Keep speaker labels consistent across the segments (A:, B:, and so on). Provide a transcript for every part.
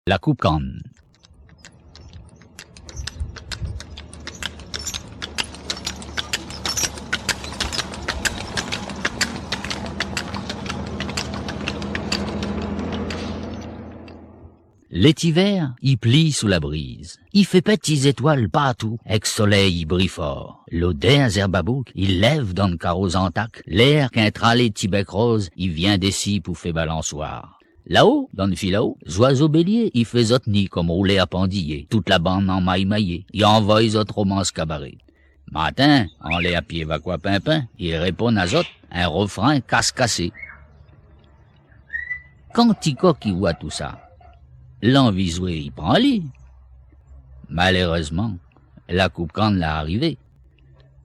A: La coupe canne. L'étiver, il plie sous la brise. Il fait petites étoiles partout, ex-soleil il brille fort. L'odeur herbabouc, il lève dans le carreau entac. L'air qu'un tralé de tibec rose, il vient d'ici pour faire balançoire. Là-haut, dans le filao, oiseaux bélier, il fait zotni comme roulé à pendiller. Toute la bande en maille-maillé. Il envoie autres romance cabaret. Matin, en les à pied va quoi pimpin, il répond à zot, un refrain casse-cassé. Quand Tico qui voit tout ça, l'envie jouer, il prend lit. Malheureusement, la coupe canne l'a arrivé.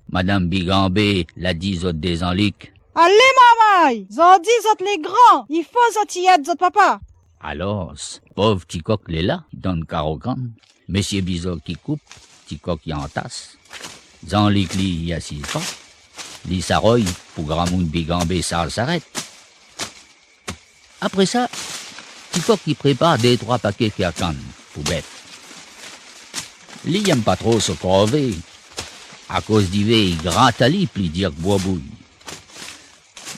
A: Madame Bigambé l'a dit zot des enliques.
B: Allez, maman! Zot dit zot les grands! Il faut zot y être zot papa!
A: Alors, pauvre Ticoc l'est là, dans le carreau canne. Monsieur Bizot qui coupe, Ticoc qui entasse. Zanlique li y assise pas. Li s'arroille pour grand monde Bigambé ça s'arrête. Après ça, Ticoc qui prépare 2-3 paquets qui à canne, pour bête. Li aime pas trop se crever. À cause d'hiver, il gratte à li, puis dire que bois bouille.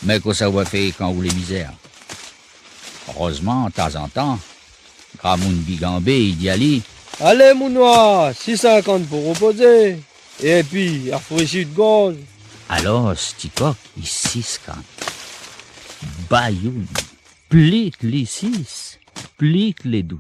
A: Mais que ça va faire quand vous les misères. Heureusement, de temps en temps, Gramoun Bigambé, il dit à li,
C: allez, mon noir, 6,50 pour reposer. Et puis, rafraîchis de gorge.
A: alors, Ticoc, il s'iscane. Bayoun, plique les 6, plique les 12.